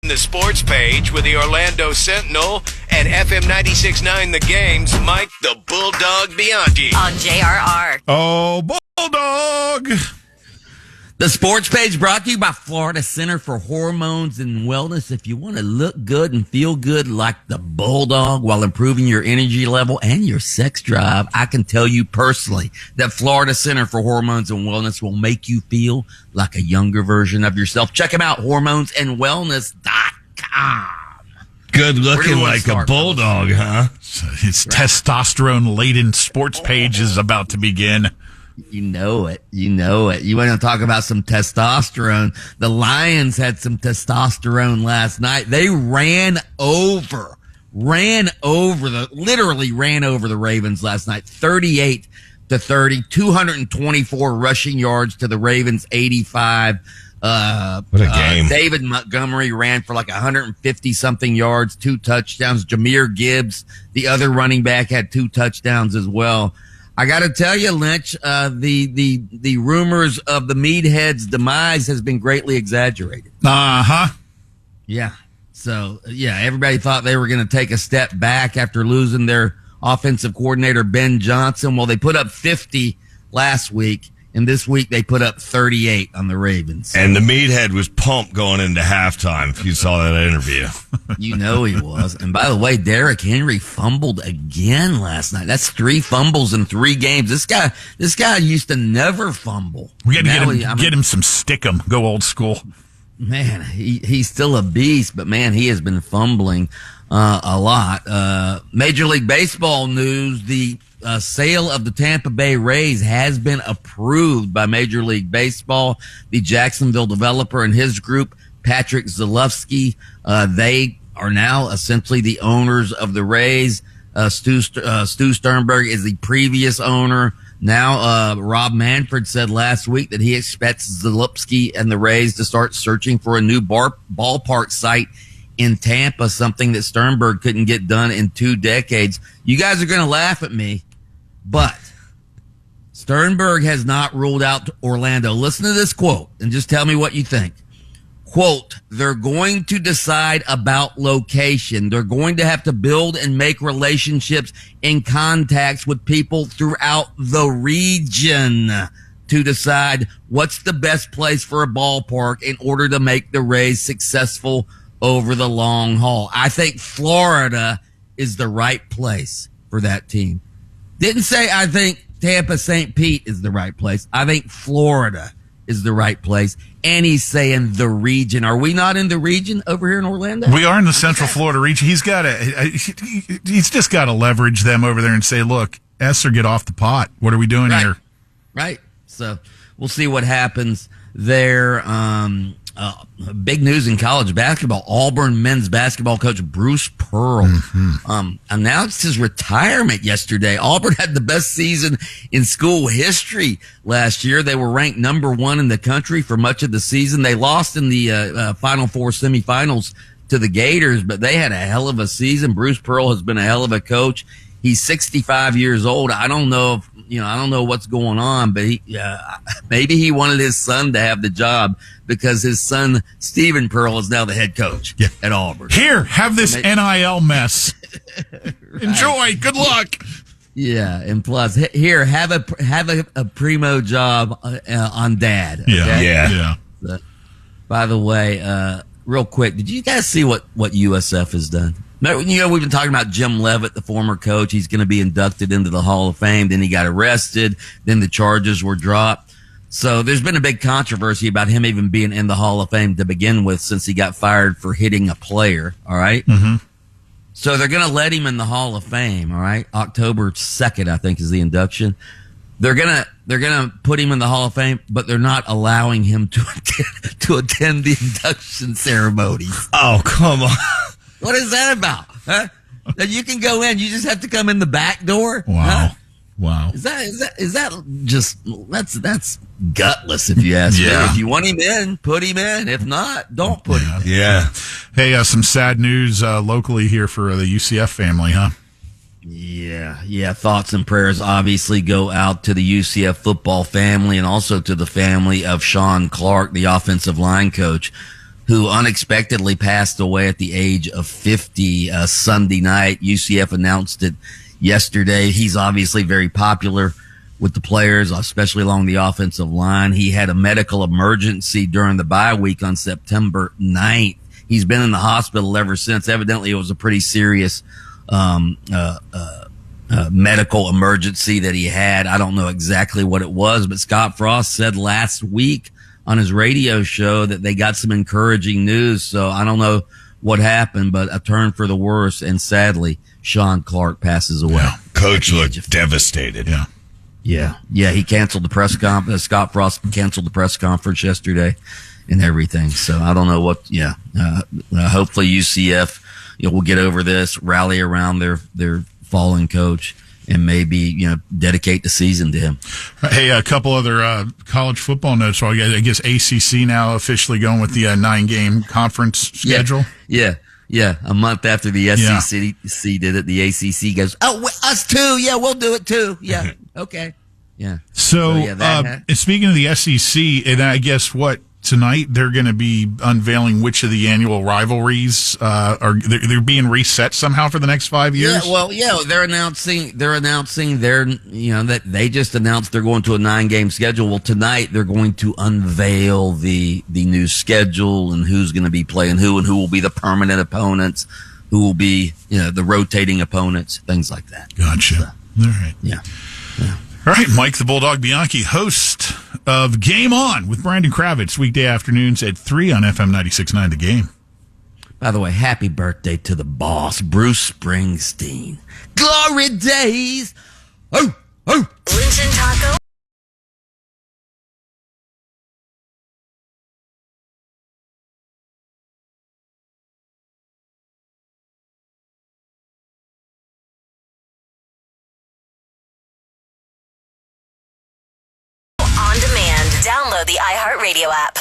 The sports page with the Orlando Sentinel and FM 96.9 The Game's Mike the Bulldog Bianchi. On JRR. Oh, Bulldog! The sports page brought to you by Florida Center for Hormones and Wellness. If you want to look good and feel good like the Bulldog while improving your energy level and your sex drive, I can tell you personally that Florida Center for Hormones and Wellness will make you feel like a younger version of yourself. Check them out, hormonesandwellness.com. Good looking like a bulldog, huh? His testosterone-laden sports page is about to begin. You know it. You want to talk about some testosterone. The Lions had some testosterone last night. They ran over the Ravens last night, 38-30, 224 rushing yards to the Ravens, 85. What a game. David Montgomery ran for like 150 something yards, 2 touchdowns. Jahmyr Gibbs, the other running back, had 2 touchdowns as well. I got to tell you, Lynch, the rumors of the Meatheads' demise has been greatly exaggerated. Uh-huh. Yeah. So, everybody thought they were going to take a step back after losing their offensive coordinator, Ben Johnson. Well, they put up 50 last week, and this week they put up 38 on the Ravens. And the Meathead was pumped going into halftime, if you saw that interview. You know he was. And by the way, Derrick Henry fumbled again last night. That's 3 fumbles in 3 games. This guy used to never fumble. We got to get him some stickum. Go old school. Man, he's still a beast, but man, he has been fumbling a lot. Major League Baseball news, the sale of the Tampa Bay Rays has been approved by Major League Baseball. The Jacksonville developer and his group, Patrick Zalewski, they are now essentially the owners of the Rays. Stu Sternberg is the previous owner. Now, Rob Manfred said last week that he expects Zalewski and the Rays to start searching for a new ballpark site in Tampa, something that Sternberg couldn't get done in 2 decades. You guys are going to laugh at me, but Sternberg has not ruled out Orlando. Listen to this quote and just tell me what you think. Quote, they're going to decide about location. They're going to have to build and make relationships and contacts with people throughout the region to decide what's the best place for a ballpark in order to make the Rays successful over the long haul. I think Florida is the right place for that team. Didn't say I think Tampa St. Pete is the right place. I think Florida is the right place. And he's saying the region. Are we not in the region over here in Orlando? We are in the Central Florida region. He's just got to leverage them over there and say, look, Esser, get off the pot. What are we doing here? Right. So we'll see what happens there. Big news in college basketball. Auburn men's basketball coach Bruce Pearl announced his retirement yesterday. Auburn had the best season in school history last year. They were ranked number 1 in the country for much of the season. They lost in the Final Four semifinals to the Gators, but they had a hell of a season. Bruce Pearl has been a hell of a coach. He's 65 years old. I don't know what's going on, but maybe he wanted his son to have the job because his son, Stephen Pearl, is now the head coach at Auburn. Here, have this NIL mess. Right. Enjoy. Good luck. Yeah, and plus, here, have a primo job on Dad. Okay? Yeah. So, by the way, real quick, did you guys see what USF has done? You know, we've been talking about Jim Leavitt, the former coach. He's going to be inducted into the Hall of Fame. Then he got arrested. Then the charges were dropped. So there's been a big controversy about him even being in the Hall of Fame to begin with since he got fired for hitting a player. All right. Mm-hmm. So they're going to let him in the Hall of Fame. All right. October 2nd, I think, is the induction. They're gonna put him in the Hall of Fame, but they're not allowing him to attend the induction ceremonies. Oh, come on. What is that about? Huh? That you can go in, you just have to come in the back door? Wow. Huh? Wow. Is that just that's gutless if you ask me. If you want him in, put him in. If not, don't put him in. Yeah. Hey, some sad news locally here for the UCF family, huh? Yeah. Thoughts and prayers obviously go out to the UCF football family and also to the family of Shawn Clark, the offensive line coach, who unexpectedly passed away at the age of 50 Sunday night. UCF announced it yesterday. He's obviously very popular with the players, especially along the offensive line. He had a medical emergency during the bye week on September 9th. He's been in the hospital ever since. Evidently, it was a pretty serious medical emergency that he had. I don't know exactly what it was, but Scott Frost said last week on his radio show that they got some encouraging news. So I don't know what happened, but a turn for the worse. And sadly, Shawn Clark passes away. Yeah. Coach looked devastated. Yeah. Yeah. He canceled the press conference. Scott Frost canceled the press conference yesterday and everything. So I don't know what, hopefully UCF, will get over this, rally around their fallen coach, and maybe, dedicate the season to him. Hey, a couple other college football notes. So I guess ACC now officially going with the 9-game conference schedule. Yeah. A month after the SEC did it, the ACC goes, us too. Yeah, we'll do it too. Yeah. Okay. Yeah. So speaking of the SEC, and I guess tonight they're going to be unveiling which of the annual rivalries they're being reset somehow for the next 5 years. They're announcing that they just announced they're going to a 9-game schedule. Well, tonight they're going to unveil the new schedule and who's going to be playing who and who will be the permanent opponents, who will be the rotating opponents, things like that. Gotcha. So, all right. Yeah. All right, Mike the Bulldog Bianchi, host of Game On with Brandon Kravitz, weekday afternoons at 3 on FM 96.9 The Game. By the way, happy birthday to the boss, Bruce Springsteen. Glory days! Oh! Lynch and Taco. On demand. Download the iHeartRadio app.